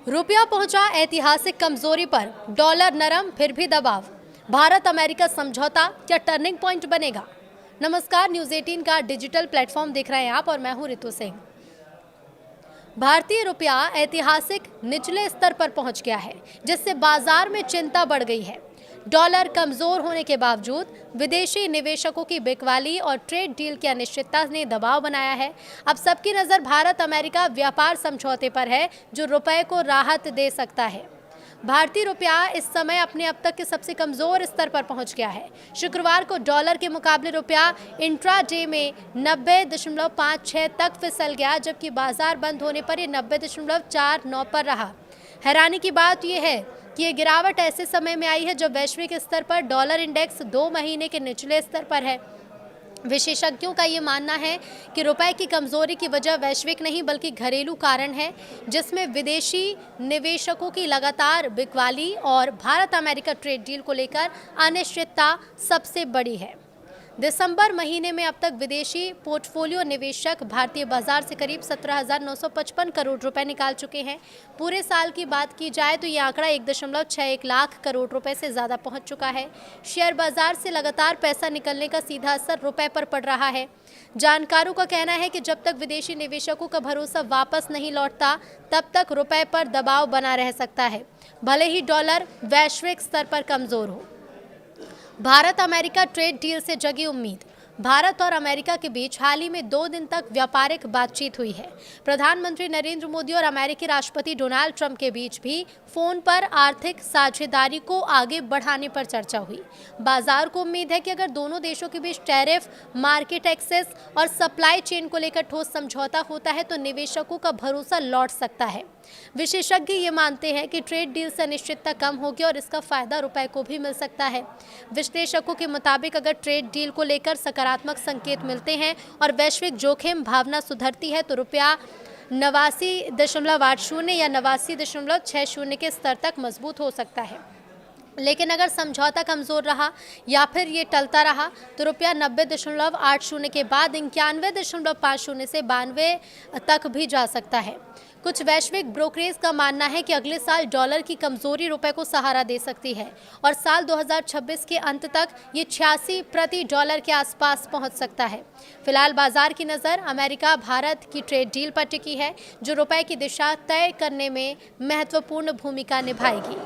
रुपया पहुंचा ऐतिहासिक कमजोरी पर, डॉलर नरम फिर भी दबाव। भारत अमेरिका समझौता क्या टर्निंग पॉइंट बनेगा? नमस्कार, न्यूज़ 18 का डिजिटल प्लेटफॉर्म देख रहे हैं आप और मैं हूं रितु सिंह। भारतीय रुपया ऐतिहासिक निचले स्तर पर पहुंच गया है, जिससे बाजार में चिंता बढ़ गई है। डॉलर कमजोर होने के बावजूद विदेशी निवेशकों की बिकवाली और ट्रेड डील की अनिश्चितता ने दबाव बनाया है। अब सबकी नज़र भारत अमेरिका व्यापार समझौते पर है, जो रुपए को राहत दे सकता है। भारतीय रुपया इस समय अपने अब तक के सबसे कमजोर स्तर पर पहुंच गया है। शुक्रवार को डॉलर के मुकाबले रुपया इंट्राडे में 90.56 तक फिसल गया, जबकि बाजार बंद होने पर यह 90.49 पर रहा। हैरानी की बात यह है कि ये गिरावट ऐसे समय में आई है जब वैश्विक स्तर पर डॉलर इंडेक्स 2 महीने के निचले स्तर पर है। विशेषज्ञों का ये मानना है कि रुपए की कमजोरी की वजह वैश्विक नहीं बल्कि घरेलू कारण है, जिसमें विदेशी निवेशकों की लगातार बिकवाली और भारत अमेरिका ट्रेड डील को लेकर अनिश्चितता सबसे बड़ी है। दिसंबर महीने में अब तक विदेशी पोर्टफोलियो निवेशक भारतीय बाजार से करीब 17,955 करोड़ रुपए निकाल चुके हैं। पूरे साल की बात की जाए तो ये आंकड़ा 1.61 लाख करोड़ रुपए से ज़्यादा पहुंच चुका है। शेयर बाजार से लगातार पैसा निकलने का सीधा असर रुपए पर पड़ रहा है। जानकारों का कहना है कि जब तक विदेशी निवेशकों का भरोसा वापस नहीं लौटता, तब तक रुपए पर दबाव बना रह सकता है, भले ही डॉलर वैश्विक स्तर पर कमज़ोर हो। भारत अमेरिका ट्रेड डील से जगी उम्मीद। भारत और अमेरिका के बीच हाल ही में 2 दिन तक व्यापारिक बातचीत हुई है। प्रधानमंत्री नरेंद्र मोदी और अमेरिकी राष्ट्रपति डोनाल्ड ट्रंप के बीच भी फोन पर आर्थिक साझेदारी को आगे बढ़ाने पर चर्चा हुई। बाजार को उम्मीद है कि अगर दोनों देशों के बीच टैरिफ, मार्केट एक्सेस और सप्लाई चेन को लेकर ठोस समझौता होता है तो निवेशकों का भरोसा लौट सकता है। विशेषज्ञ ये मानते हैं कि ट्रेड डील से अनिश्चितता कम होगी और इसका फायदा रुपए को भी मिल सकता है। विश्लेषकों के मुताबिक अगर ट्रेड डील को लेकर सकारात्मक संकेत मिलते हैं और वैश्विक जोखिम भावना सुधरती है तो रुपया 89.80 या 89.60 के स्तर तक मजबूत हो सकता है। लेकिन अगर समझौता कमज़ोर रहा या फिर ये टलता रहा तो रुपया 90.80 के बाद 91.50 से 92 तक भी जा सकता है। कुछ वैश्विक ब्रोकरेज का मानना है कि अगले साल डॉलर की कमजोरी रुपए को सहारा दे सकती है और साल 2026 के अंत तक ये 86 प्रति डॉलर के आसपास पहुंच सकता है। फिलहाल बाजार की नज़र अमेरिका भारत की ट्रेड डील पर टिकी है, जो रुपए की दिशा तय करने में महत्वपूर्ण भूमिका निभाएगी।